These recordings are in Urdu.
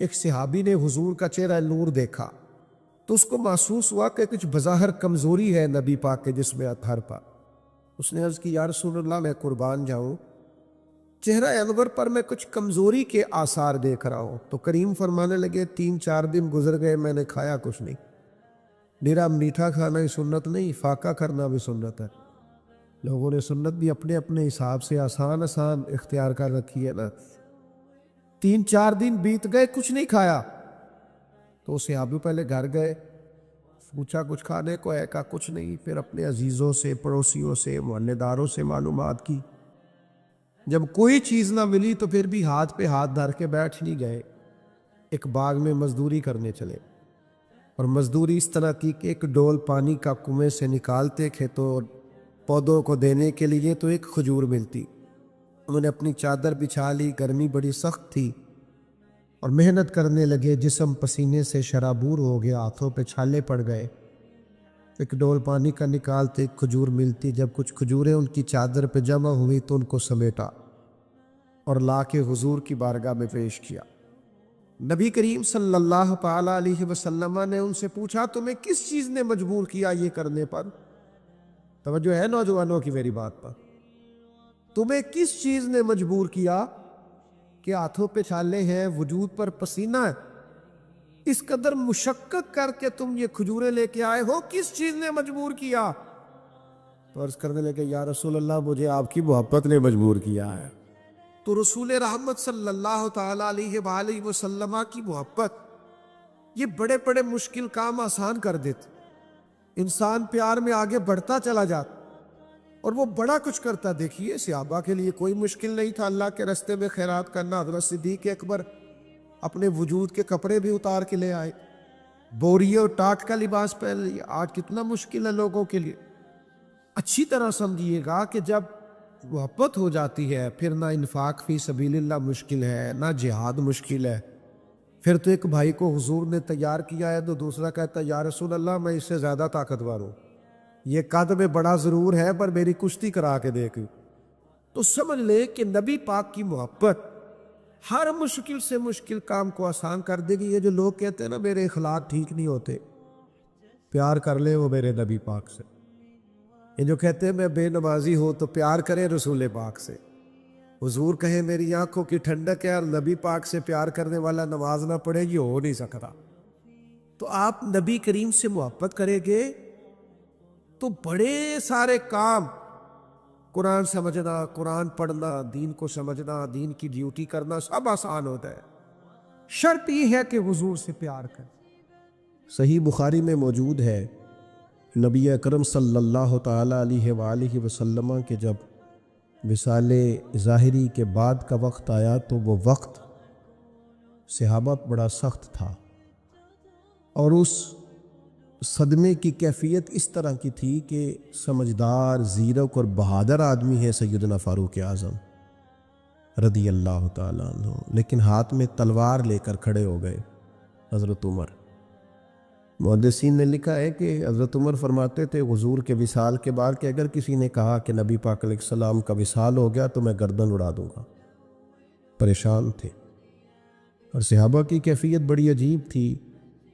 ایک صحابی نے حضور کا چہرہ نور دیکھا تو اس کو محسوس ہوا کہ کچھ بظاہر کمزوری ہے نبی پاک کے جسم اطہر پر۔ اس نے عرض کی یا رسول اللہ میں قربان جاؤں، چہرہ انور پر میں کچھ کمزوری کے آثار دیکھ رہا ہوں۔ تو کریم فرمانے لگے 3-4 دن گزر گئے، میں نے کھایا کچھ نہیں۔ میرا میٹھا کھانا ہی سنت نہیں، فاقہ کرنا بھی سنت ہے۔ لوگوں نے سنت بھی اپنے اپنے حساب سے آسان اختیار کر رکھی ہے نا۔ 3-4 دن بیت گئے، کچھ نہیں کھایا۔ تو صحابی پہلے گھر گئے، پوچھا کچھ کھانے کو ہے؟ کہا کچھ نہیں۔ پھر اپنے عزیزوں سے، پڑوسیوں سے، محلے داروں سے معلومات کی۔ جب کوئی چیز نہ ملی تو پھر بھی ہاتھ پہ ہاتھ دھر کے بیٹھ نہیں گئے، ایک باغ میں مزدوری کرنے چلے۔ اور مزدوری اس طرح کی کہ ایک ڈول پانی کا کنویں سے نکالتے کھیتوں اور پودوں کو دینے کے لیے تو ایک کھجور ملتی۔ انہوں نے اپنی چادر بچھا لی، گرمی بڑی سخت تھی، اور محنت کرنے لگے، جسم پسینے سے شرابور ہو گیا، ہاتھوں پہ چھالے پڑ گئے۔ ایک ڈول پانی کا نکالتے ایک کھجور ملتی، جب کچھ کھجوریں ان کی چادر پہ جمع ہوئی تو ان کو سمیٹا اور لا کے حضور کی بارگاہ میں پیش کیا۔ نبی کریم صلی اللہ تعالیٰ علیہ وسلم نے ان سے پوچھا تمہیں کس چیز نے مجبور کیا یہ کرنے پر؟ توجہ ہے نوجوانوں کی میری بات پر؟ تمہیں کس چیز نے مجبور کیا کہ ہاتھوں پہ چھالے ہیں، وجود پر پسینہ ہے، اس قدر مشقت کر کے تم یہ کھجوریں لے کے آئے ہو، کس چیز نے مجبور کیا؟ تو عرض کرنے لگے یا رسول اللہ مجھے آپ کی محبت نے مجبور کیا ہے۔ تو رسول رحمت صلی اللہ تعالیٰ علیہ وآلہ وسلم کی محبت یہ بڑے بڑے مشکل کام آسان کر دیتے۔ انسان پیار میں آگے بڑھتا چلا جاتا اور وہ بڑا کچھ کرتا۔ دیکھیے صحابہ کے لیے کوئی مشکل نہیں تھا اللہ کے راستے میں خیرات کرنا۔ حضرت صدیق اکبر اپنے وجود کے کپڑے بھی اتار کے لے آئے، بوریے اور ٹاٹ کا لباس پہن لیا۔ آج کتنا مشکل ہے لوگوں کے لیے۔ اچھی طرح سمجھیے گا کہ جب محبت ہو جاتی ہے پھر نہ انفاق فی سبیل اللہ مشکل ہے، نہ جہاد مشکل ہے۔ پھر تو ایک بھائی کو حضور نے تیار کیا ہے تو دوسرا کہتا ہے یا رسول اللہ میں اس سے زیادہ طاقتور ہوں، یہ قد میں بڑا ضرور ہے پر میری کشتی کرا کے دیکھ۔ تو سمجھ لے کہ نبی پاک کی محبت ہر مشکل سے مشکل کام کو آسان کر دے گی۔ یہ جو لوگ کہتے ہیں نا میرے اخلاق ٹھیک نہیں ہوتے، پیار کر لے وہ میرے نبی پاک سے۔ یہ جو کہتے ہیں میں بے نمازی ہوں تو پیار کرے رسول پاک سے۔ حضور کہے میری آنکھوں کی ٹھنڈک ہے اور نبی پاک سے پیار کرنے والا نماز نہ پڑھے، یہ ہو نہیں سکتا۔ تو آپ نبی کریم سے محبت کریں گے تو بڑے سارے کام، قرآن سمجھنا، قرآن پڑھنا، دین کو سمجھنا، دین کی ڈیوٹی کرنا سب آسان ہوتا ہے۔ شرط یہ ہے کہ حضور سے پیار کریں۔ صحیح بخاری میں موجود ہے نبی اکرم صلی اللہ تعالیٰ علیہ وآلہ وسلم کے جب وصال ظاہری کے بعد کا وقت آیا تو وہ وقت صحابہ بڑا سخت تھا، اور اس صدمے کی کیفیت اس طرح کی تھی کہ سمجھدار، زیرک اور بہادر آدمی ہے سیدنا فاروق اعظم رضی اللہ تعالیٰ عنہ، لیکن ہاتھ میں تلوار لے کر کھڑے ہو گئے حضرت عمر۔ محدثین نے لکھا ہے کہ حضرت عمر فرماتے تھے حضور کے وصال کے بعد کہ اگر کسی نے کہا کہ نبی پاک علیہ السلام کا وصال ہو گیا تو میں گردن اڑا دوں گا۔ پریشان تھے، اور صحابہ کی کیفیت بڑی عجیب تھی۔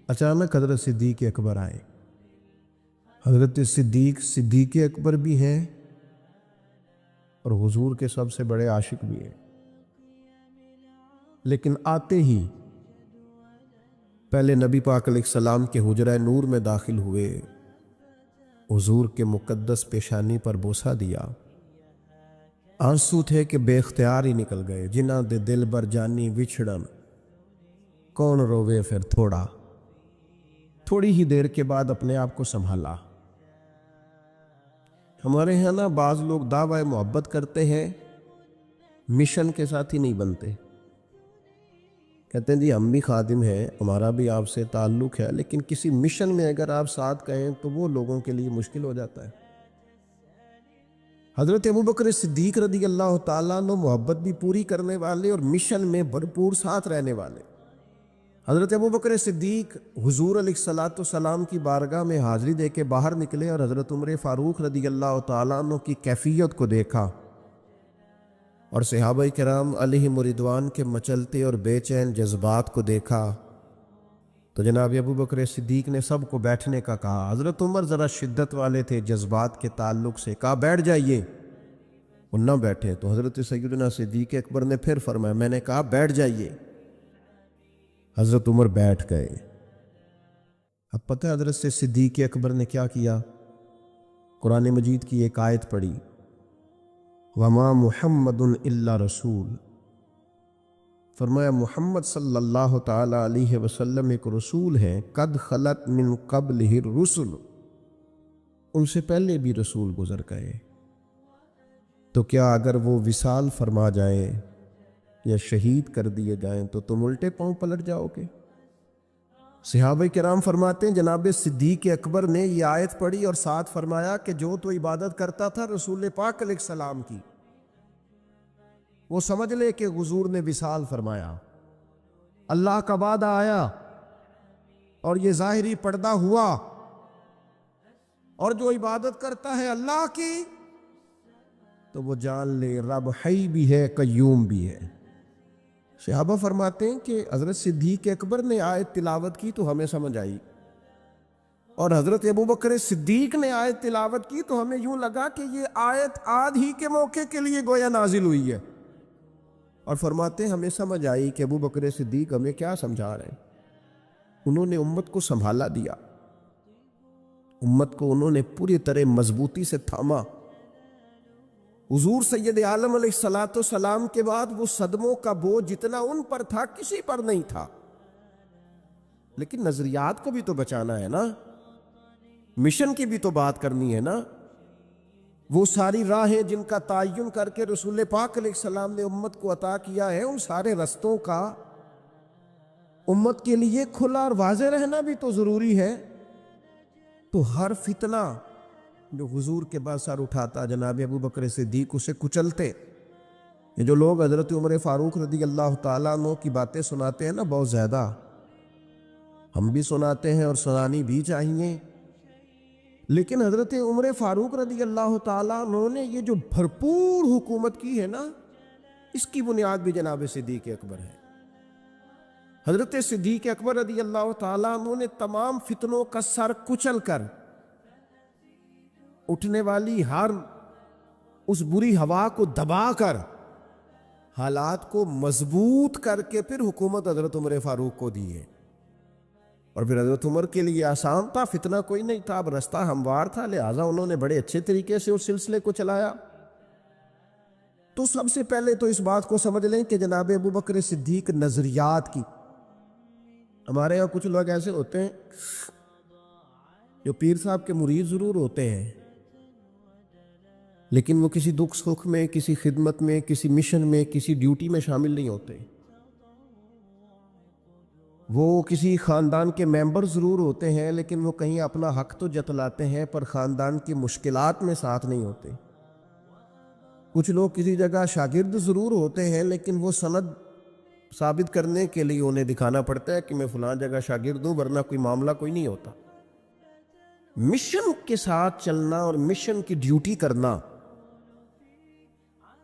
اچانک حضرت صدیق اکبر آئے۔ حضرت صدیق اکبر بھی ہیں اور حضور کے سب سے بڑے عاشق بھی ہیں، لیکن آتے ہی پہلے نبی پاک علیہ السلام کے حجرہ نور میں داخل ہوئے، حضور کے مقدس پیشانی پر بوسہ دیا۔ آنسو تھے کہ بے اختیار ہی نکل گئے۔ جنہ دے دل بر جانی وچھڑن کون روے پھر تھوڑی ہی دیر کے بعد اپنے آپ کو سنبھالا۔ ہمارے یہاں نا بعض لوگ دعوی محبت کرتے ہیں، مشن کے ساتھ ہی نہیں بنتے۔ کہتے ہیں جی ہم بھی خادم ہیں، ہمارا بھی آپ سے تعلق ہے، لیکن کسی مشن میں اگر آپ ساتھ کہیں تو وہ لوگوں کے لیے مشکل ہو جاتا ہے۔ حضرت ابوبکر صدیق رضی اللہ تعالیٰ عنہ محبت بھی پوری کرنے والے اور مشن میں بھرپور ساتھ رہنے والے۔ حضرت ابوبکر صدیق حضور علیہ الصلوۃ والسلام کی بارگاہ میں حاضری دے کے باہر نکلے اور حضرت عمر فاروق رضی اللہ تعالیٰ عنہ کی کیفیت کو دیکھا اور صحابہ کرام علیہم رضوان کے مچلتے اور بے چین جذبات کو دیکھا تو جناب ابو بکر صدیق نے سب کو بیٹھنے کا کہا۔ حضرت عمر ذرا شدت والے تھے جذبات کے تعلق سے، کہا بیٹھ جائیے، وہ نہ بیٹھے تو حضرت سیدنا صدیق اکبر نے پھر فرمایا، میں نے کہا بیٹھ جائیے، حضرت عمر بیٹھ گئے۔ اب پتہ ہے حضرت سے صدیق اکبر نے کیا کیا؟ قرآن مجید کی ایک آیت پڑھی، وَمَا مُحَمَّدٌ إِلَّا رَسُولٌ، فرمایا محمد صلی اللہ تعالیٰ علیہ وسلم ایک رسول ہیں، قد خلت من قبلہ الرسل، ان سے پہلے بھی رسول گزر گئے، تو کیا اگر وہ وصال فرما جائیں یا شہید کر دیے جائیں تو تم الٹے پاؤں پلٹ جاؤ گے؟ صحابہ کرام فرماتے ہیں جناب صدیق اکبر نے یہ آیت پڑھی اور ساتھ فرمایا کہ جو تو عبادت کرتا تھا رسول پاک علیہ السلام کی، وہ سمجھ لے کہ حضور نے وصال فرمایا، اللہ کا وعدہ آیا اور یہ ظاہری پردہ ہوا، اور جو عبادت کرتا ہے اللہ کی تو وہ جان لے رب حی بھی ہے قیوم بھی ہے۔ صحابہ فرماتے ہیں کہ حضرت صدیق اکبر نے آیت تلاوت کی تو ہمیں سمجھ آئی، اور حضرت ابو بکر صدیق نے آیت تلاوت کی تو ہمیں یوں لگا کہ یہ آیت آج ہی کے موقع کے لیے گویا نازل ہوئی ہے، اور فرماتے ہیں ہمیں سمجھ آئی کہ ابو بکر صدیق ہمیں کیا سمجھا رہے ہیں۔ انہوں نے امت کو سنبھالا دیا، امت کو انہوں نے پوری طرح مضبوطی سے تھاما۔ حضور سید عالم علیہ السلام کے بعد وہ صدموں کا بوجھ جتنا ان پر تھا کسی پر نہیں تھا، لیکن نظریات کو بھی تو بچانا ہے نا، مشن کی بھی تو بات کرنی ہے نا۔ وہ ساری راہیں جن کا تعین کر کے رسول پاک علیہ السلام نے امت کو عطا کیا ہے، ان سارے رستوں کا امت کے لیے کھلا اور واضح رہنا بھی تو ضروری ہے۔ تو ہر فتنہ جو حضور کے بعد سر اٹھاتا جناب ابو بکر صدیق اسے کچلتے۔ یہ جو لوگ حضرت عمر فاروق رضی اللہ تعالیٰ عنہ کی باتیں سناتے ہیں نا، بہت زیادہ ہم بھی سناتے ہیں اور سنانی بھی چاہیے، لیکن حضرت عمر فاروق رضی اللہ تعالیٰ عنہ نے یہ جو بھرپور حکومت کی ہے نا، اس کی بنیاد بھی جناب صدیق اکبر ہے۔ حضرت صدیق اکبر رضی اللہ تعالیٰ عنہ نے تمام فتنوں کا سر کچل کر، اٹھنے والی ہر اس بری ہوا کو دبا کر، حالات کو مضبوط کر کے پھر حکومت حضرت عمر فاروق کو دی ہے۔ اور پھر حضرت عمر کے لیے آسان تھا، فتنہ کوئی نہیں تھا، اب رستہ ہموار تھا، لہٰذا انہوں نے بڑے اچھے طریقے سے اس سلسلے کو چلایا۔ تو سب سے پہلے تو اس بات کو سمجھ لیں کہ جناب ابو بکر صدیق نظریات کی، ہمارے یہاں کچھ لوگ ایسے ہوتے ہیں جو پیر صاحب کے مرید ضرور ہوتے ہیں، لیکن وہ کسی دکھ سکھ میں، کسی خدمت میں، کسی مشن میں، کسی ڈیوٹی میں شامل نہیں ہوتے۔ وہ کسی خاندان کے ممبر ضرور ہوتے ہیں، لیکن وہ کہیں اپنا حق تو جتلاتے ہیں پر خاندان کی مشکلات میں ساتھ نہیں ہوتے۔ کچھ لوگ کسی جگہ شاگرد ضرور ہوتے ہیں، لیکن وہ سند ثابت کرنے کے لیے انہیں دکھانا پڑتا ہے کہ میں فلاں جگہ شاگرد ہوں، ورنہ کوئی معاملہ کوئی نہیں ہوتا۔ مشن کے ساتھ چلنا اور مشن کی ڈیوٹی کرنا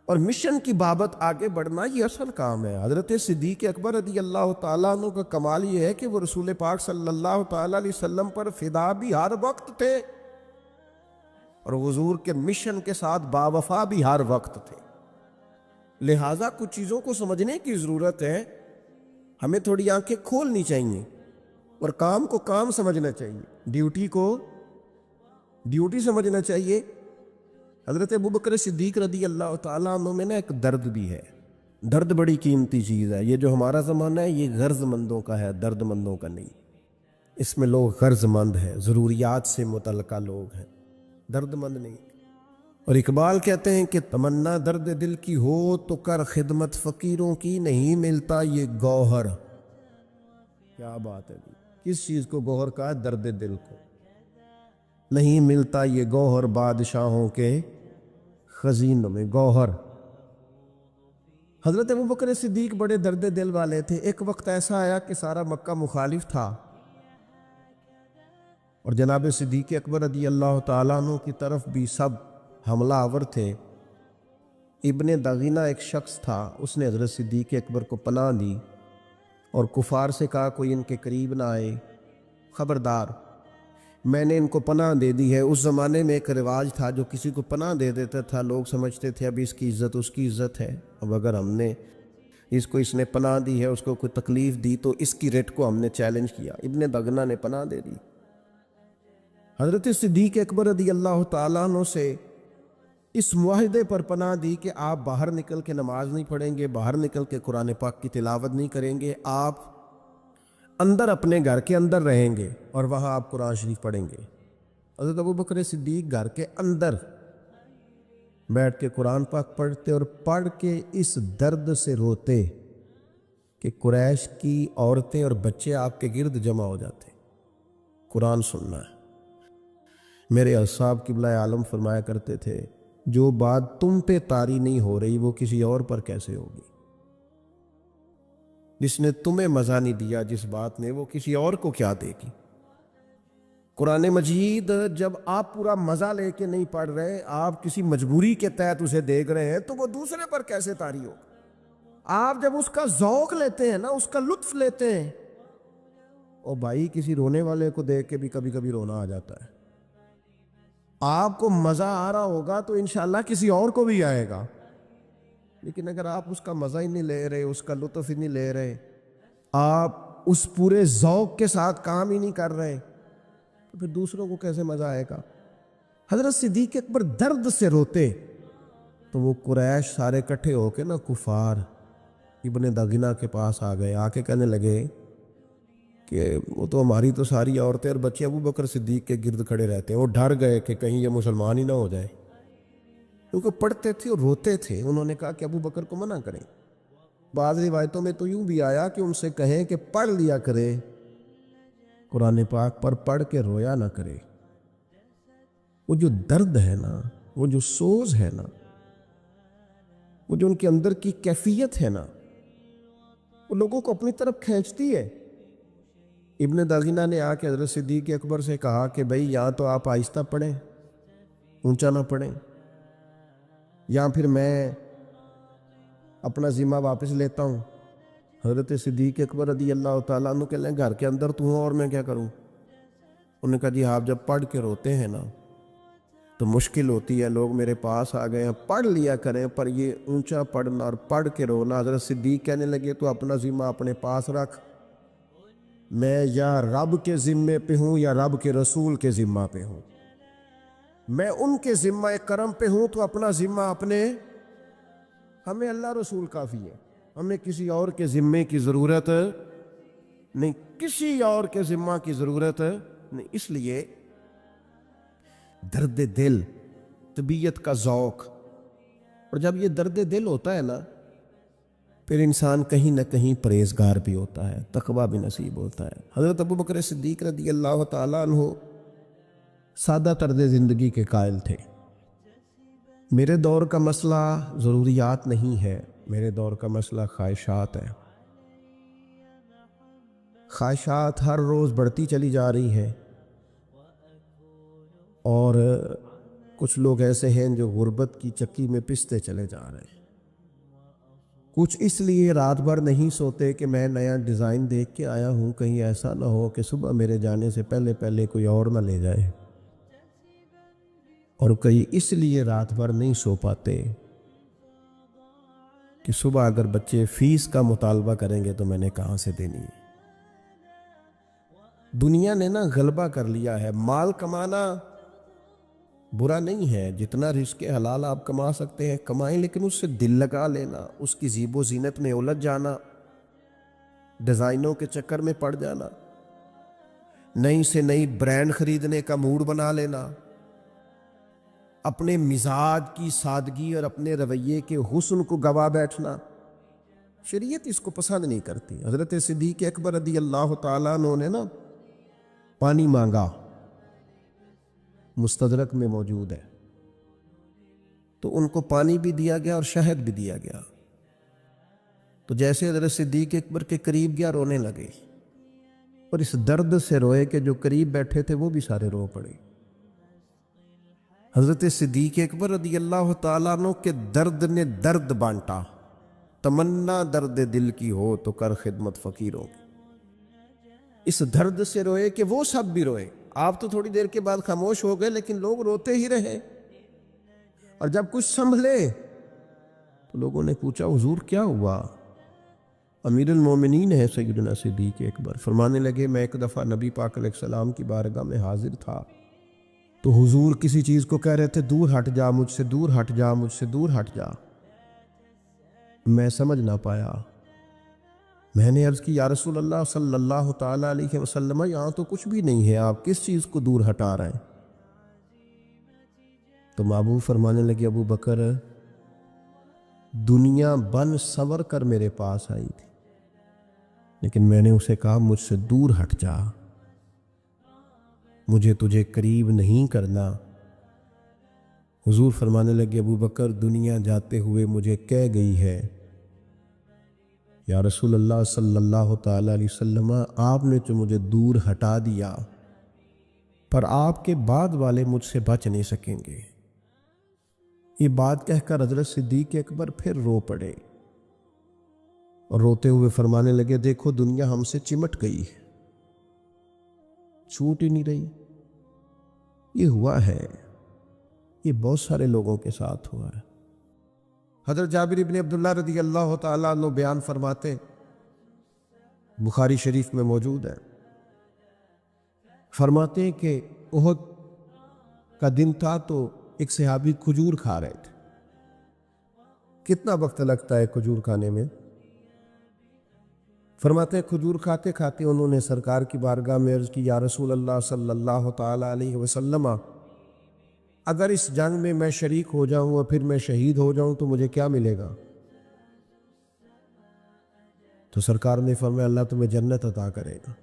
اور مشن کی بابت آگے بڑھنا، یہ اصل کام ہے۔ حضرت صدیق اکبر رضی اللہ تعالیٰ عنہ کا کمال یہ ہے کہ وہ رسول پاک صلی اللہ تعالیٰ علیہ وسلم پر فدا بھی ہر وقت تھے، اور حضور کے مشن کے ساتھ باوفا بھی ہر وقت تھے۔ لہٰذا کچھ چیزوں کو سمجھنے کی ضرورت ہے، ہمیں تھوڑی آنکھیں کھولنی چاہیے اور کام کو کام سمجھنا چاہیے، ڈیوٹی کو ڈیوٹی سمجھنا چاہیے۔ حضرت ابو بکر صدیق رضی اللہ تعالیٰ عنہ میں نا ایک درد بھی ہے، درد بڑی قیمتی چیز ہے۔ یہ جو ہمارا زمانہ ہے یہ غرض مندوں کا ہے، درد مندوں کا نہیں۔ اس میں لوگ غرض مند ہیں، ضروریات سے متعلقہ لوگ ہیں، درد مند نہیں۔ اور اقبال کہتے ہیں کہ تمنا درد دل کی ہو تو کر خدمت فقیروں کی، نہیں ملتا یہ گوہر۔ کیا بات ہے جی، کس چیز کو گوہر کہا؟ درد دل کو۔ نہیں ملتا یہ گوہر بادشاہوں کے خزینوں میں، گوہر۔ حضرت ابو بکر صدیق بڑے درد دل والے تھے۔ ایک وقت ایسا آیا کہ سارا مکہ مخالف تھا، اور جناب صدیق اکبر رضی اللہ تعالیٰ عنہ کی طرف بھی سب حملہ آور تھے۔ ابن دغینہ ایک شخص تھا، اس نے حضرت صدیق اکبر کو پناہ دی اور کفار سے کہا کوئی ان کے قریب نہ آئے، خبردار میں نے ان کو پناہ دے دی ہے۔ اس زمانے میں ایک رواج تھا، جو کسی کو پناہ دے دیتا تھا لوگ سمجھتے تھے اب اس کی عزت اس کی عزت ہے، اب اگر ہم نے اس نے پناہ دی ہے، اس کو کوئی تکلیف دی تو اس کی ریٹ کو ہم نے چیلنج کیا۔ ابن دغنہ نے پناہ دے دی، حضرت صدیق اکبر رضی اللہ تعالیٰ عنہ سے اس معاہدے پر پناہ دی کہ آپ باہر نکل کے نماز نہیں پڑھیں گے، باہر نکل کے قرآن پاک کی تلاوت نہیں کریں گے، آپ اندر اپنے گھر کے اندر رہیں گے اور وہاں آپ قرآن شریف پڑھیں گے۔ حضرت ابوبکر صدیق گھر کے اندر بیٹھ کے قرآن پاک پڑھتے اور پڑھ کے اس درد سے روتے کہ قریش کی عورتیں اور بچے آپ کے گرد جمع ہو جاتے، قرآن سننا ہے۔ میرے اصحاب قبلہ عالم فرمایا کرتے تھے جو بات تم پہ طاری نہیں ہو رہی وہ کسی اور پر کیسے ہوگی، جس نے تمہیں مزہ نہیں دیا جس بات نے وہ کسی اور کو کیا دے گی۔ قرآن مجید جب آپ پورا مزہ لے کے نہیں پڑھ رہے، آپ کسی مجبوری کے تحت اسے دیکھ رہے ہیں تو وہ دوسرے پر کیسے طاری ہوگا۔ آپ جب اس کا ذوق لیتے ہیں نا، اس کا لطف لیتے ہیں، اور بھائی کسی رونے والے کو دیکھ کے بھی کبھی کبھی رونا آ جاتا ہے۔ آپ کو مزہ آ رہا ہوگا تو انشاءاللہ کسی اور کو بھی آئے گا، لیکن اگر آپ اس کا مزہ ہی نہیں لے رہے، اس کا لطف ہی نہیں لے رہے، آپ اس پورے ذوق کے ساتھ کام ہی نہیں کر رہے تو پھر دوسروں کو کیسے مزہ آئے گا۔ حضرت صدیق اکبر درد سے روتے تو وہ قریش سارے کٹھے ہو کے نا کفار ابن دغینہ کے پاس آ گئے، آ کے کہنے لگے کہ وہ تو ہماری تو ساری عورتیں اور بچے ابو بکر صدیق کے گرد کھڑے رہتے ہیں، وہ ڈر گئے کہ کہیں یہ مسلمان ہی نہ ہو جائے، کیونکہ پڑھتے تھے اور روتے تھے۔ انہوں نے کہا کہ ابو بکر کو منع کریں۔ بعض روایتوں میں تو یوں بھی آیا کہ ان سے کہیں کہ پڑھ لیا کرے قرآن پاک، پر پڑھ کے رویا نہ کرے۔ وہ جو درد ہے نا، وہ جو سوز ہے نا، وہ جو ان کے اندر کی کیفیت ہے نا، وہ لوگوں کو اپنی طرف کھینچتی ہے۔ ابن دغینہ نے آ کے حضرت صدیق اکبر سے کہا کہ بھئی یا تو آپ آہستہ پڑھیں، اونچا نہ پڑھیں، یا پھر میں اپنا ذمہ واپس لیتا ہوں۔ حضرت صدیق اکبر رضی اللہ تعالیٰ عنہ کہنے گھر کے اندر تو ہوں اور میں کیا کروں؟ انہوں نے کہا جی آپ جب پڑھ کے روتے ہیں نا تو مشکل ہوتی ہے، لوگ میرے پاس آ گئے ہیں، پڑھ لیا کریں، پر یہ اونچا پڑھنا اور پڑھ کے رونا۔ حضرت صدیق کہنے لگے تو اپنا ذمہ اپنے پاس رکھ، میں یا رب کے ذمے پہ ہوں یا رب کے رسول کے ذمہ پہ ہوں، میں ان کے ذمہ کرم پہ ہوں تو اپنا ذمہ اپنے، ہمیں اللہ رسول کافی ہے، ہمیں کسی اور کے ذمے کی ضرورت نہیں، کسی اور کے ذمہ کی ضرورت نہیں۔ اس لیے درد دل، طبیعت کا ذوق، اور جب یہ درد دل ہوتا ہے نا پھر انسان کہیں نہ کہیں پرہیزگار بھی ہوتا ہے، تقویٰ بھی نصیب ہوتا ہے۔ حضرت ابو بکر صدیق رضی اللہ تعالیٰ عنہ سادہ طرز زندگی کے قائل تھے۔ میرے دور کا مسئلہ ضروریات نہیں ہے، میرے دور کا مسئلہ خواہشات ہے۔ خواہشات ہر روز بڑھتی چلی جا رہی ہیں، اور کچھ لوگ ایسے ہیں جو غربت کی چکی میں پستے چلے جا رہے ہیں۔ کچھ اس لیے رات بھر نہیں سوتے کہ میں نیا ڈیزائن دیکھ کے آیا ہوں، کہیں ایسا نہ ہو کہ صبح میرے جانے سے پہلے پہلے کوئی اور نہ لے جائے، اور کئی اس لیے رات بھر نہیں سو پاتے کہ صبح اگر بچے فیس کا مطالبہ کریں گے تو میں نے کہاں سے دینی ہے۔ دنیا نے نا غلبہ کر لیا ہے، مال کمانا برا نہیں ہے، جتنا رزق حلال آپ کما سکتے ہیں کمائیں، لیکن اس سے دل لگا لینا، اس کی زیب و زینت میں الجھ جانا، ڈیزائنوں کے چکر میں پڑ جانا، نئی سے نئی برانڈ خریدنے کا موڈ بنا لینا، اپنے مزاج کی سادگی اور اپنے رویے کے حسن کو گوا بیٹھنا، شریعت اس کو پسند نہیں کرتی۔ حضرت صدیق اکبر رضی اللہ تعالیٰ عنہ نے نا پانی مانگا، مستدرک میں موجود ہے، تو ان کو پانی بھی دیا گیا اور شہد بھی دیا گیا، تو جیسے حضرت صدیق اکبر کے قریب گیا رونے لگے، اور اس درد سے روئے کہ جو قریب بیٹھے تھے وہ بھی سارے رو پڑے۔ حضرت صدیق اکبر رضی اللہ تعالیٰ عنہ کے درد نے درد بانٹا، تمنا درد دل کی ہو تو کر خدمت فقیروں کی۔ اس درد سے روئے کہ وہ سب بھی روئے۔ آپ تو تھوڑی دیر کے بعد خاموش ہو گئے، لیکن لوگ روتے ہی رہے، اور جب کچھ سنبھلے تو لوگوں نے پوچھا حضور کیا ہوا؟ امیر المومنین ہے سیدنا صدیق اکبر، فرمانے لگے میں ایک دفعہ نبی پاک علیہ السلام کی بارگاہ میں حاضر تھا، تو حضور کسی چیز کو کہہ رہے تھے دور ہٹ جا مجھ سے، دور ہٹ جا مجھ سے، دور ہٹ جا۔ میں سمجھ نہ پایا، میں نے عرض کی یا رسول اللہ صلی اللہ تعالیٰ علیہ وسلم یہاں تو کچھ بھی نہیں ہے، آپ کس چیز کو دور ہٹا رہے ہیں؟ تو محبوب فرمانے لگے ابو بکر دنیا بن سنور کر میرے پاس آئی تھی، لیکن میں نے اسے کہا مجھ سے دور ہٹ جا، مجھے تجھے قریب نہیں کرنا۔ حضور فرمانے لگے ابو بکر دنیا جاتے ہوئے مجھے کہہ گئی ہے یا رسول اللہ صلی اللہ تعالیٰ علیہ وسلم آپ نے تو مجھے دور ہٹا دیا، پر آپ کے بعد والے مجھ سے بچ نہیں سکیں گے۔ یہ بات کہہ کر حضرت صدیق اکبر پھر رو پڑے، اور روتے ہوئے فرمانے لگے دیکھو دنیا ہم سے چمٹ گئی ہے، چھوٹ ہی نہیں رہی۔ یہ ہوا ہے، یہ بہت سارے لوگوں کے ساتھ ہوا ہے۔ حضرت جابر ابن عبداللہ رضی اللہ تعالیٰ عنہ بیان فرماتے، بخاری شریف میں موجود ہے، فرماتے ہیں کہ احد کا دن تھا تو ایک صحابی کھجور کھا رہے تھے۔ کتنا وقت لگتا ہے کھجور کھانے میں؟ فرماتے ہیں کھجور کھاتے کھاتے انہوں نے سرکار کی بارگاہ میں عرض کی یا رسول اللہ صلی اللہ تعالیٰ علیہ وسلم اگر اس جنگ میں میں شریک ہو جاؤں اور پھر میں شہید ہو جاؤں تو مجھے کیا ملے گا؟ تو سرکار نے فرمایا اللہ تمہیں جنت عطا کرے گا۔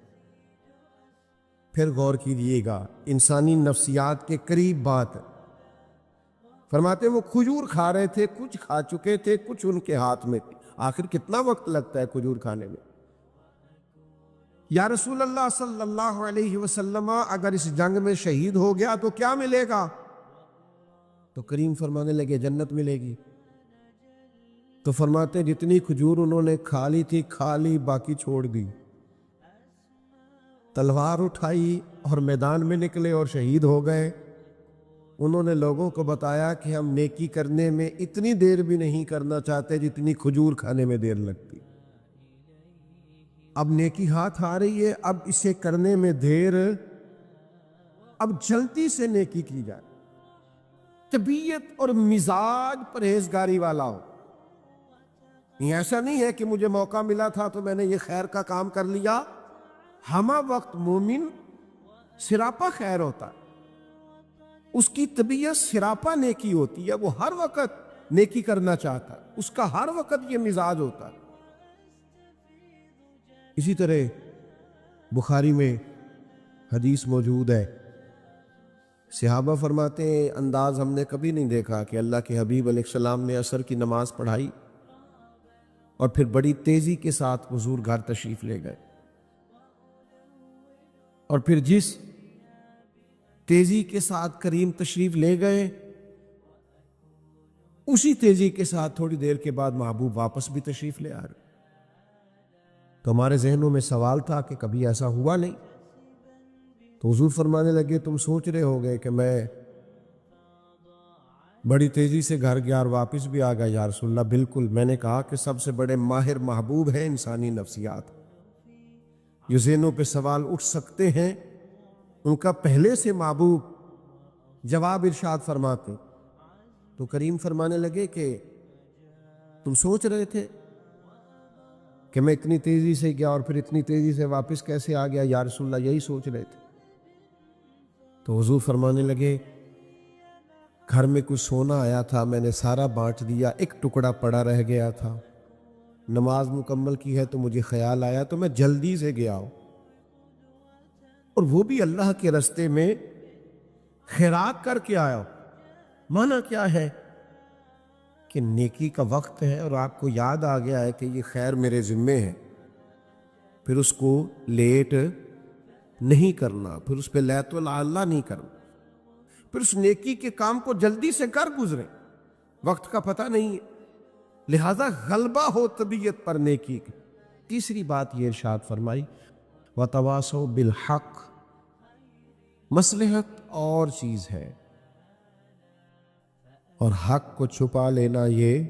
پھر غور کیجیے گا، انسانی نفسیات کے قریب بات ہے۔ فرماتے وہ کھجور کھا رہے تھے، کچھ کھا چکے تھے، کچھ ان کے ہاتھ میں تھے۔ آخر کتنا وقت لگتا ہے کھجور کھانے میں؟ یا رسول اللہ صلی اللہ علیہ وسلم اگر اس جنگ میں شہید ہو گیا تو کیا ملے گا؟ تو کریم فرمانے لگے جنت ملے گی۔ تو فرماتے جتنی کھجور انہوں نے کھا لی تھی کھا لی، باقی چھوڑ دی، تلوار اٹھائی اور میدان میں نکلے اور شہید ہو گئے۔ انہوں نے لوگوں کو بتایا کہ ہم نیکی کرنے میں اتنی دیر بھی نہیں کرنا چاہتے جتنی کھجور کھانے میں دیر لگتی۔ اب نیکی ہاتھ آ رہی ہے، اب اسے کرنے میں دیر، اب جلدی سے نیکی کی جائے، طبیعت اور مزاج پرہیزگاری والا ہو۔ یہ ایسا نہیں ہے کہ مجھے موقع ملا تھا تو میں نے یہ خیر کا کام کر لیا۔ ہمہ وقت مومن سراپا خیر ہوتا ہے، اس کی طبیعت سراپا نیکی ہوتی ہے، وہ ہر وقت نیکی کرنا چاہتا ہے، اس کا ہر وقت یہ مزاج ہوتا ہے۔ اسی طرح بخاری میں حدیث موجود ہے، صحابہ فرماتے ہیں انداز ہم نے کبھی نہیں دیکھا کہ اللہ کے حبیب علیہ السلام نے عصر کی نماز پڑھائی اور پھر بڑی تیزی کے ساتھ حضور گھر تشریف لے گئے، اور پھر جس تیزی کے ساتھ کریم تشریف لے گئے اسی تیزی کے ساتھ تھوڑی دیر کے بعد محبوب واپس بھی تشریف لے آ رہے۔ تو ہمارے ذہنوں میں سوال تھا کہ کبھی ایسا ہوا نہیں؟ تو حضور فرمانے لگے تم سوچ رہے ہو گئے کہ میں بڑی تیزی سے گھر گیا اور واپس بھی آ گیا یا رسول اللہ؟ بالکل، میں نے کہا کہ سب سے بڑے ماہر محبوب ہیں انسانی نفسیات، یہ ذہنوں پہ سوال اٹھ سکتے ہیں، ان کا پہلے سے محبوب جواب ارشاد فرماتے۔ تو کریم فرمانے لگے کہ تم سوچ رہے تھے کہ میں اتنی تیزی سے گیا اور پھر اتنی تیزی سے واپس کیسے آ گیا یا رسول اللہ؟ یہی سوچ رہے تھے۔ تو حضور فرمانے لگے گھر میں کچھ سونا آیا تھا، میں نے سارا بانٹ دیا، ایک ٹکڑا پڑا رہ گیا تھا، نماز مکمل کی ہے تو مجھے خیال آیا تو میں جلدی سے گیا ہوں، اور وہ بھی اللہ کے راستے میں خیرات کر کے آیا ہوں۔ معنی کیا ہے کہ نیکی کا وقت ہے اور آپ کو یاد آ گیا ہے کہ یہ خیر میرے ذمے ہے، پھر اس کو لیٹ نہیں کرنا، پھر اس پہ لیت العلہ نہیں کرنا، پھر اس نیکی کے کام کو جلدی سے کر گزریں، وقت کا پتہ نہیں ہے، لہذا غلبہ ہو طبیعت پر نیکی کی۔ تیسری بات یہ ارشاد فرمائی وَتَوَاصَوْا بِالْحَقِّ، مصلحت اور چیز ہے اور حق کو چھپا لینا یہ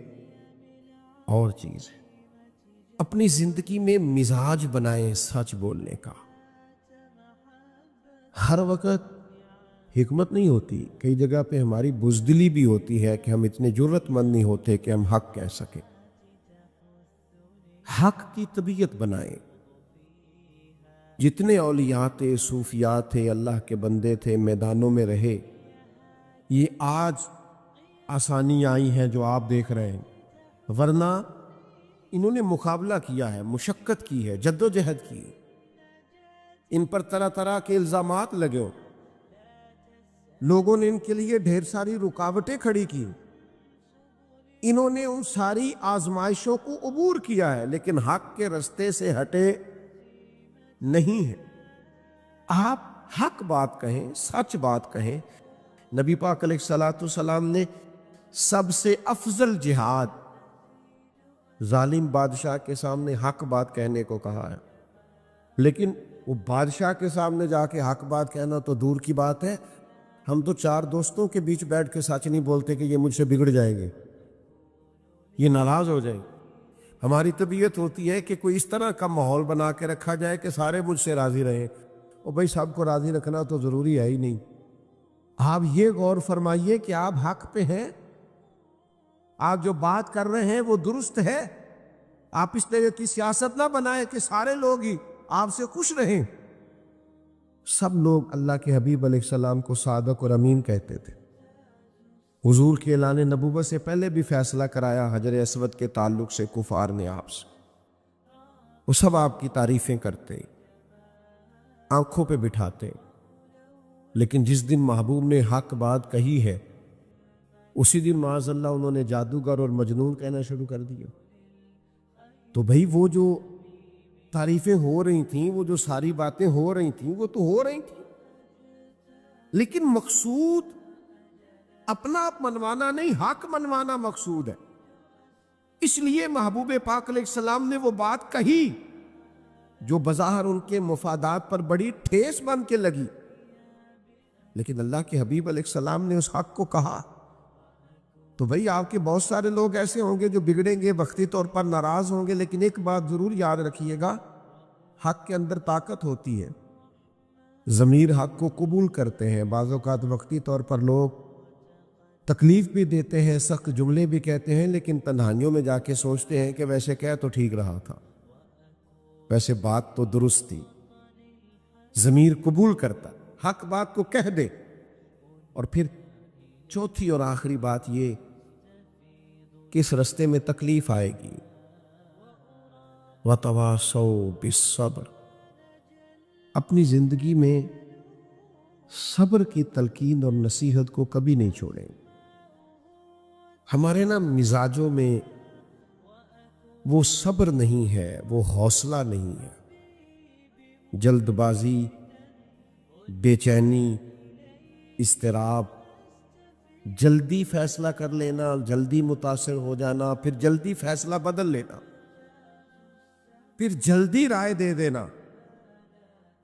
اور چیز ہے۔ اپنی زندگی میں مزاج بنائیں سچ بولنے کا۔ ہر وقت حکمت نہیں ہوتی، کئی جگہ پہ ہماری بزدلی بھی ہوتی ہے کہ ہم اتنے جرأت مند نہیں ہوتے کہ ہم حق کہہ سکیں۔ حق کی طبیعت بنائیں۔ جتنے اولیاء تھے، صوفیاء تھے، اللہ کے بندے تھے، میدانوں میں رہے، یہ آج آسانی آئی ہیں جو آپ دیکھ رہے ہیں، ورنہ انہوں نے مقابلہ کیا ہے، مشقت کی ہے، جد و جہد کی ہے، ان پر طرح طرح کے الزامات لگے ہوں، لوگوں نے ان کے لیے ڈھیر ساری رکاوٹیں کھڑی کی، انہوں نے ان ساری آزمائشوں کو عبور کیا ہے، لیکن حق کے رستے سے ہٹے نہیں ہیں۔ آپ حق بات کہیں، سچ بات کہیں۔ نبی پاک علیہ الصلوۃ والسلام نے سب سے افضل جہاد ظالم بادشاہ کے سامنے حق بات کہنے کو کہا ہے، لیکن وہ بادشاہ کے سامنے جا کے حق بات کہنا تو دور کی بات ہے، ہم تو چار دوستوں کے بیچ بیٹھ کے سچ نہیں بولتے کہ یہ مجھ سے بگڑ جائیں گے، یہ ناراض ہو جائیں گے۔ ہماری طبیعت ہوتی ہے کہ کوئی اس طرح کا ماحول بنا کے رکھا جائے کہ سارے مجھ سے راضی رہیں، اور بھائی سب کو راضی رکھنا تو ضروری ہے ہی نہیں۔ آپ یہ غور فرمائیے کہ آپ حق پہ ہیں، آپ جو بات کر رہے ہیں وہ درست ہے، آپ اس طرح کی سیاست نہ بنائیں کہ سارے لوگ ہی آپ سے خوش رہیں۔ سب لوگ اللہ کے حبیب علیہ السلام کو صادق اور امین کہتے تھے۔ حضور کے اعلان نبوت سے پہلے بھی فیصلہ کرایا حجر اسود کے تعلق سے کفار نے آپ سے، وہ سب آپ کی تعریفیں کرتے، آنکھوں پہ بٹھاتے، لیکن جس دن محبوب نے حق بات کہی ہے اسی دن معاذ اللہ انہوں نے جادوگر اور مجنون کہنا شروع کر دیا۔ تو بھئی وہ جو تعریفیں ہو رہی تھیں، وہ جو ساری باتیں ہو رہی تھیں، وہ تو ہو رہی تھیں، لیکن مقصود اپنا آپ منوانا نہیں، حق منوانا مقصود ہے۔ اس لیے محبوب پاک علیہ السلام نے وہ بات کہی جو بظاہر ان کے مفادات پر بڑی ٹھیس بن کے لگی، لیکن اللہ کے حبیب علیہ السلام نے اس حق کو کہا۔ تو بھئی آپ کے بہت سارے لوگ ایسے ہوں گے جو بگڑیں گے، وقتی طور پر ناراض ہوں گے، لیکن ایک بات ضرور یاد رکھیے گا، حق کے اندر طاقت ہوتی ہے، ضمیر حق کو قبول کرتے ہیں۔ بعض اوقات وقتی طور پر لوگ تکلیف بھی دیتے ہیں، سخت جملے بھی کہتے ہیں، لیکن تنہائیوں میں جا کے سوچتے ہیں کہ ویسے کہہ تو ٹھیک رہا تھا، ویسے بات تو درست تھی۔ ضمیر قبول کرتا، حق بات کو کہہ دے۔ اور پھر چوتھی اور آخری بات یہ کہ اس رستے میں تکلیف آئے گی، وَتَوَاصَوْا بِالصَّبْرِ، اپنی زندگی میں صبر کی تلقین اور نصیحت کو کبھی نہیں چھوڑیں۔ ہمارے مزاجوں میں وہ صبر نہیں ہے، وہ حوصلہ نہیں ہے، جلد بازی، بے چینی، اضطراب، جلدی فیصلہ کر لینا، جلدی متاثر ہو جانا، پھر جلدی فیصلہ بدل لینا، پھر جلدی رائے دے دینا،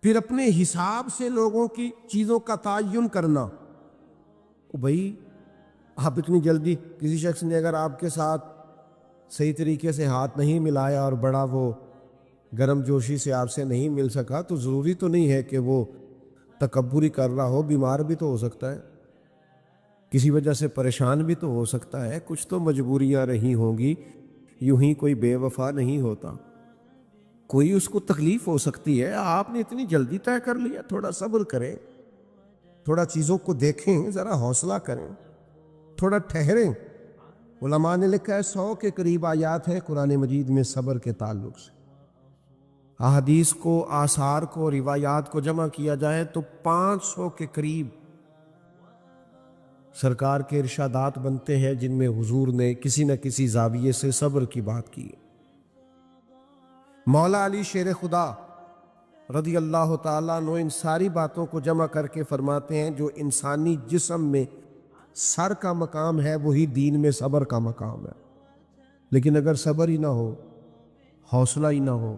پھر اپنے حساب سے لوگوں کی چیزوں کا تعین کرنا۔ بھائی آپ اتنی جلدی، کسی شخص نے اگر آپ کے ساتھ صحیح طریقے سے ہاتھ نہیں ملایا اور بڑا وہ گرم جوشی سے آپ سے نہیں مل سکا، تو ضروری تو نہیں ہے کہ وہ تکبری کر رہا ہو، بیمار بھی تو ہو سکتا ہے، کسی وجہ سے پریشان بھی تو ہو سکتا ہے، کچھ تو مجبوریاں رہی ہوں گی، یوں ہی کوئی بے وفا نہیں ہوتا، کوئی اس کو تکلیف ہو سکتی ہے۔ آپ نے اتنی جلدی طے کر لیا، تھوڑا صبر کریں، تھوڑا چیزوں کو دیکھیں، ذرا حوصلہ کریں، تھوڑا ٹھہریں۔ علماء نے لکھا ہے 100 کے قریب آیات ہیں قرآن مجید میں صبر کے تعلق سے۔ احادیث کو، آثار کو، روایات کو جمع کیا جائے تو 500 کے قریب سرکار کے ارشادات بنتے ہیں جن میں حضور نے کسی نہ کسی زاویے سے صبر کی بات کی۔ مولا علی شیر خدا رضی اللہ تعالیٰ عنہ ان ساری باتوں کو جمع کر کے فرماتے ہیں جو انسانی جسم میں سر کا مقام ہے وہی دین میں صبر کا مقام ہے. لیکن اگر صبر ہی نہ ہو، حوصلہ ہی نہ ہو،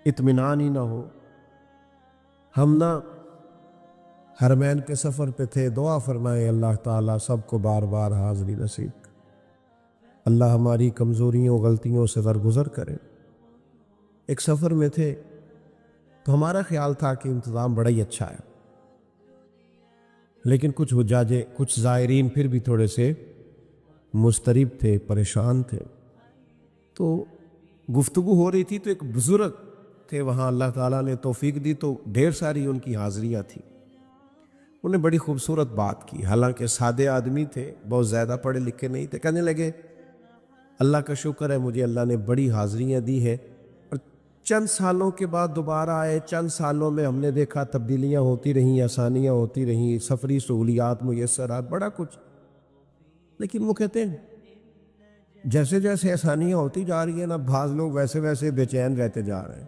اطمینان ہی نہ ہو. ہم نہ حرمین کے سفر پہ تھے، دعا فرمائے اللہ تعالیٰ سب کو بار بار حاضری نصیب کرے. اللہ ہماری کمزوریوں غلطیوں سے درگزر کرے. ایک سفر میں تھے تو ہمارا خیال تھا کہ انتظام بڑا ہی اچھا ہے، لیکن کچھ حجاجے، کچھ زائرین پھر بھی تھوڑے سے مضطرب تھے، پریشان تھے. تو گفتگو ہو رہی تھی تو ایک بزرگ تھے وہاں، اللہ تعالیٰ نے توفیق دی تو ڈھیر ساری ان کی حاضریاں تھیں. انہوں نے بڑی خوبصورت بات کی، حالانکہ سادے آدمی تھے، بہت زیادہ پڑھے لکھے نہیں تھے. کہنے لگے اللہ کا شکر ہے مجھے اللہ نے بڑی حاضریاں دی ہے، اور چند سالوں کے بعد دوبارہ آئے، چند سالوں میں ہم نے دیکھا تبدیلیاں ہوتی رہیں، آسانیاں ہوتی رہیں، سفری سہولیات میسرات، بڑا کچھ. لیکن وہ کہتے ہیں جیسے جیسے آسانیاں ہوتی جا رہی ہیں نا، بعض لوگ ویسے ویسے بے چین رہتے جا رہے ہیں.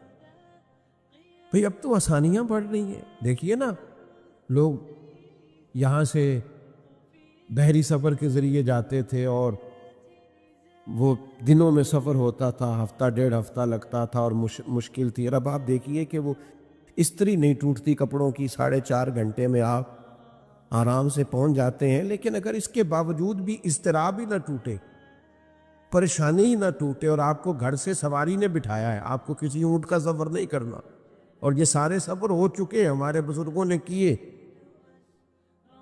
بھئی اب تو آسانیاں بڑھ رہی ہیں. دیکھیے نا، لوگ یہاں سے بحری سفر کے ذریعے جاتے تھے اور وہ دنوں میں سفر ہوتا تھا، ہفتہ ڈیڑھ ہفتہ لگتا تھا اور مشکل تھی. اور اب آپ دیکھیے کہ وہ استری نہیں ٹوٹتی کپڑوں کی، 4.5 گھنٹے میں آپ آرام سے پہنچ جاتے ہیں. لیکن اگر اس کے باوجود بھی اضطراب ہی نہ ٹوٹے، پریشانی ہی نہ ٹوٹے، اور آپ کو گھر سے سواری نے بٹھایا ہے، آپ کو کسی اونٹ کا سفر نہیں کرنا، اور یہ سارے سفر ہو چکے ہیں، ہمارے بزرگوں نے کیے.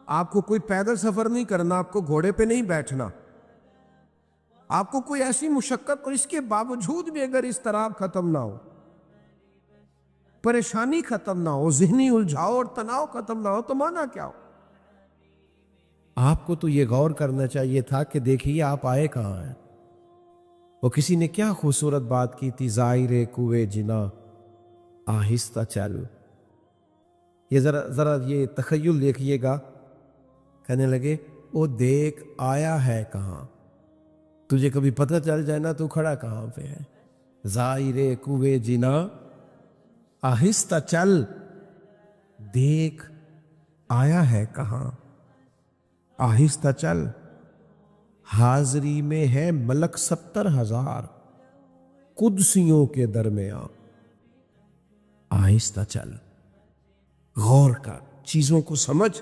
آپ کو کوئی پیدل سفر نہیں کرنا، آپ کو گھوڑے پہ نہیں بیٹھنا، آپ کو کوئی ایسی مشقت، اور اس کے باوجود بھی اگر اضطراب ختم نہ ہو، پریشانی ختم نہ ہو، ذہنی الجھاؤ اور تناؤ ختم نہ ہو، تو مانا کیا ہو؟ آپ کو تو یہ غور کرنا چاہیے تھا کہ دیکھیے آپ آئے کہاں ہیں. وہ کسی نے کیا خوبصورت بات کی تھی، زائر کوے جنا آہستہ چل. یہ ذرا یہ تخیل دیکھیے گا. کہنے لگے وہ دیکھ آیا ہے کہاں، تجھے کبھی پتہ چل جائے نا تو کھڑا کہاں پہ ہے. زائر کوے جنا آہستہ چل، دیکھ آیا ہے کہاں، آہستہ چل. حاضری میں ہے ملک 70,000 قدسیوں کے درمیان. آہستہ چل، غور کر، چیزوں کو سمجھ،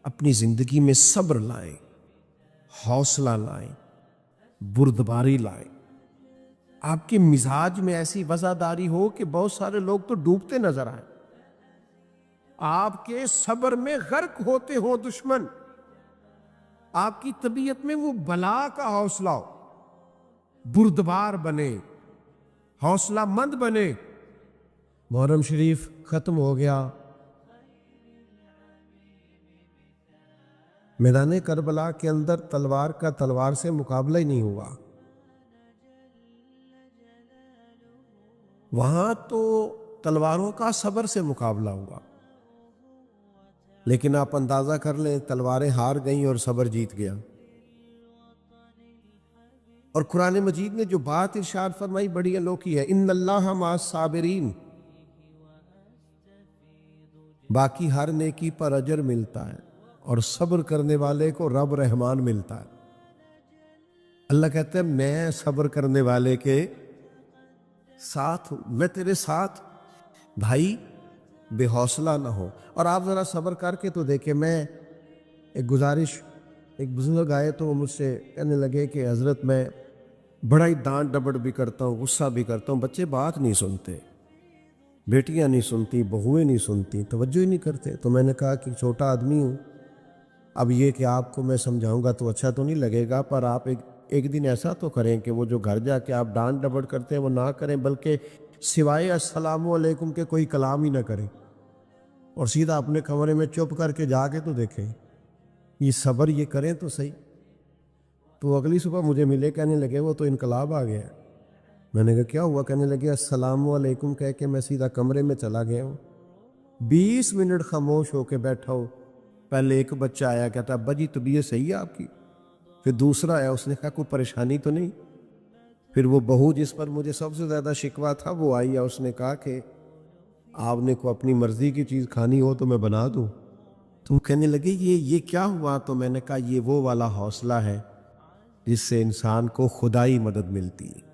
اپنی زندگی میں صبر لائیں، حوصلہ لائیں، بردباری لائیں. آپ کے مزاج میں ایسی وفاداری ہو کہ بہت سارے لوگ تو ڈوبتے نظر آئیں، آپ کے صبر میں غرق ہوتے ہوں دشمن. آپ کی طبیعت میں وہ بلا کا حوصلہ ہو، بردبار بنے، حوصلہ مند بنے. محرم شریف ختم ہو گیا، میدان کربلا کے اندر تلوار کا تلوار سے مقابلہ ہی نہیں ہوا. وہاں تو تلواروں کا صبر سے مقابلہ ہوا، لیکن آپ اندازہ کر لیں تلواریں ہار گئیں اور صبر جیت گیا. اور قرآن مجید نے جو بات ارشاد فرمائی بڑی انوکھی ہے، ان اللہ مع الصابرین. باقی ہر نیکی پر اجر ملتا ہے اور صبر کرنے والے کو رب رحمان ملتا ہے. اللہ کہتے ہیں میں صبر کرنے والے کے ساتھ ہوں، میں تیرے ساتھ. بھائی بے حوصلہ نہ ہو. اور آپ ذرا صبر کر کے تو دیکھیں. میں ایک گزارش، ایک بزرگ آئے تو وہ مجھ سے کہنے لگے کہ حضرت میں بڑا ہی ڈانٹ ڈپٹ بھی کرتا ہوں، غصہ بھی کرتا ہوں، بچے بات نہیں سنتے، بیٹیاں نہیں سنتی، بہویں نہیں سنتی، توجہ ہی نہیں کرتے. تو میں نے کہا کہ چھوٹا آدمی ہوں، اب یہ کہ آپ کو میں سمجھاؤں گا تو اچھا تو نہیں لگے گا، پر آپ ایک دن ایسا تو کریں کہ وہ جو گھر جا کے آپ ڈانٹ ڈپٹ کرتے ہیں وہ نہ کریں، بلکہ سوائے السلام علیکم کے کوئی کلام ہی نہ کریں، اور سیدھا اپنے کمرے میں چپ کر کے جا کے تو دیکھیں. یہ صبر یہ کریں تو صحیح. تو اگلی صبح مجھے ملے، کہنے لگے وہ تو انقلاب آ گیا. میں نے کہا کیا ہوا؟ کہنے لگے السلام علیکم کہہ کے میں سیدھا کمرے میں چلا گیا ہوں، 20 منٹ خاموش ہو کے بیٹھا ہوں. پہلے ایک بچہ آیا، کہتا ابا جی طبیعت صحیح ہے آپ کی؟ پھر دوسرا آیا، اس نے کہا کوئی پریشانی تو نہیں؟ پھر وہ بہو جس پر مجھے سب سے زیادہ شکوہ تھا وہ آئی، اس نے کہا کہ آپ نے کو اپنی مرضی کی چیز کھانی ہو تو میں بنا دوں؟ تو کہنے لگے یہ کیا ہوا؟ تو میں نے کہا یہ وہ والا حوصلہ ہے جس سے انسان کو خدائی مدد ملتی ہے۔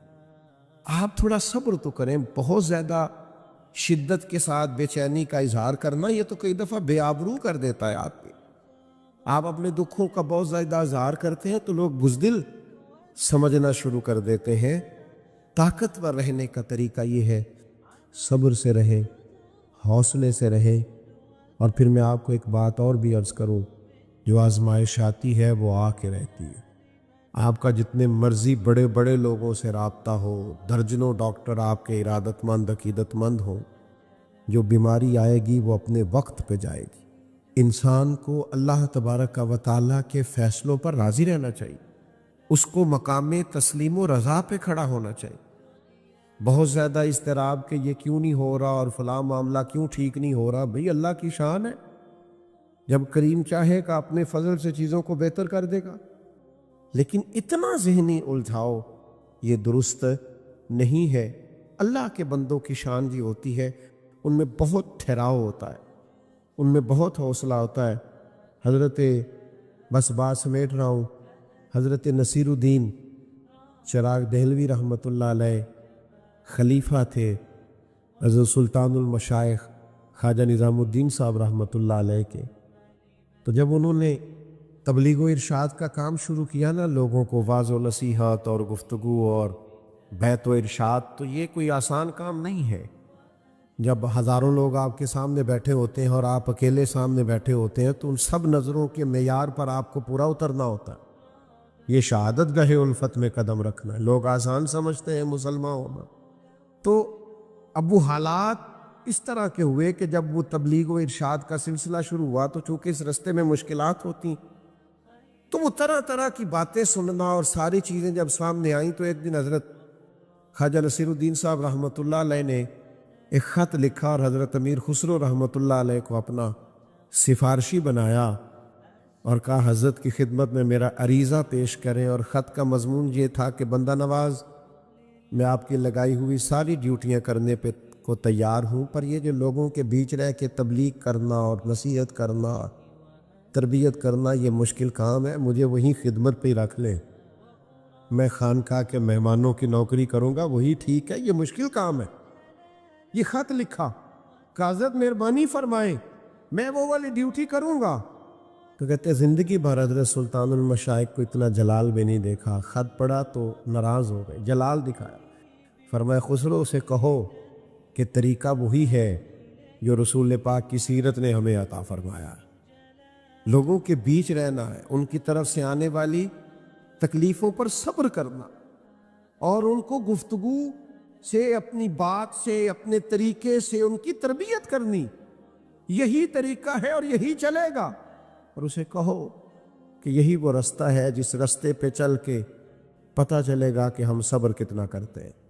آپ تھوڑا صبر تو کریں، بہت زیادہ شدت کے ساتھ بے چینی کا اظہار کرنا یہ تو کئی دفعہ بے آبرو کر دیتا ہے آپ کے۔ آپ اپنے دکھوں کا بہت زیادہ اظہار کرتے ہیں تو لوگ بزدل سمجھنا شروع کر دیتے ہیں۔ طاقتور رہنے کا طریقہ یہ ہے صبر سے رہے، حوصلے سے رہے۔ اور پھر میں آپ کو ایک بات اور بھی عرض کروں، جو آزمائش آتی ہے وہ آ کے رہتی ہے۔ آپ کا جتنے مرضی بڑے بڑے لوگوں سے رابطہ ہو، درجنوں ڈاکٹر آپ کے ارادت مند عقیدت مند ہوں، جو بیماری آئے گی وہ اپنے وقت پہ جائے گی۔ انسان کو اللہ تبارک و تعالیٰ کے فیصلوں پر راضی رہنا چاہیے، اس کو مقام تسلیم و رضا پہ کھڑا ہونا چاہیے۔ بہت زیادہ اضطراب کہ یہ کیوں نہیں ہو رہا اور فلاں معاملہ کیوں ٹھیک نہیں ہو رہا، بھئی اللہ کی شان ہے، جب کریم چاہے گا اپنے فضل سے چیزوں کو بہتر کر دے گا۔ لیکن اتنا ذہنی الجھاؤ یہ درست نہیں ہے۔ اللہ کے بندوں کی شان جو ہوتی ہے ان میں بہت ٹھہراؤ ہوتا ہے، ان میں بہت حوصلہ ہوتا ہے۔ حضرت بس بات سمیٹ رہا ہوں، حضرت نصیر الدین چراغ دہلوی رحمۃ اللہ علیہ خلیفہ تھے حضرت سلطان المشائخ خواجہ نظام الدین صاحب رحمۃ اللہ علیہ کے۔ تو جب انہوں نے تبلیغ و ارشاد کا کام شروع کیا نا، لوگوں کو واعظ و نصیحت اور گفتگو اور بیت و ارشاد، تو یہ کوئی آسان کام نہیں ہے۔ جب ہزاروں لوگ آپ کے سامنے بیٹھے ہوتے ہیں اور آپ اکیلے سامنے بیٹھے ہوتے ہیں تو ان سب نظروں کے معیار پر آپ کو پورا اترنا ہوتا ہے۔ یہ شہادت گاہ الفت میں قدم رکھنا ہے۔ لوگ آسان سمجھتے ہیں مسلمان ہونا، تو اب وہ حالات اس طرح کے ہوئے کہ جب وہ تبلیغ و ارشاد کا سلسلہ شروع ہوا تو چونکہ اس رستے میں مشکلات ہوتی تو وہ طرح طرح کی باتیں سننا اور ساری چیزیں جب سامنے آئیں تو ایک دن حضرت خواجہ نصیر الدین صاحب رحمۃ اللہ علیہ نے ایک خط لکھا اور حضرت امیر خسرو رحمۃ اللہ علیہ کو اپنا سفارشی بنایا اور کہا حضرت کی خدمت میں میرا عریضہ پیش کریں۔ اور خط کا مضمون یہ تھا کہ بندہ نواز، میں آپ کی لگائی ہوئی ساری ڈیوٹیاں کرنے پہ کو تیار ہوں، پر یہ جو لوگوں کے بیچ رہ کے تبلیغ کرنا اور نصیحت کرنا، تربیت کرنا، یہ مشکل کام ہے، مجھے وہی خدمت پہ ہی رکھ لیں۔ میں خانقاہ کے مہمانوں کی نوکری کروں گا وہی ٹھیک ہے، یہ مشکل کام ہے۔ یہ خط لکھا کہ حضرت مہربانی فرمائیں میں وہ والی ڈیوٹی کروں گا۔ تو کہتے ہیں زندگی بھر حضرت سلطان المشائخ کو اتنا جلال بھی نہیں دیکھا، خط پڑھا تو ناراض ہو گئے، جلال دکھایا۔ فرمایا خسرو سے کہو کہ طریقہ وہی ہے جو رسول پاک کی سیرت نے ہمیں عطا فرمایا ہے۔ لوگوں کے بیچ رہنا ہے، ان کی طرف سے آنے والی تکلیفوں پر صبر کرنا اور ان کو گفتگو سے، اپنی بات سے، اپنے طریقے سے ان کی تربیت کرنی، یہی طریقہ ہے اور یہی چلے گا۔ اور اسے کہو کہ یہی وہ رستہ ہے جس رستے پہ چل کے پتہ چلے گا کہ ہم صبر کتنا کرتے ہیں۔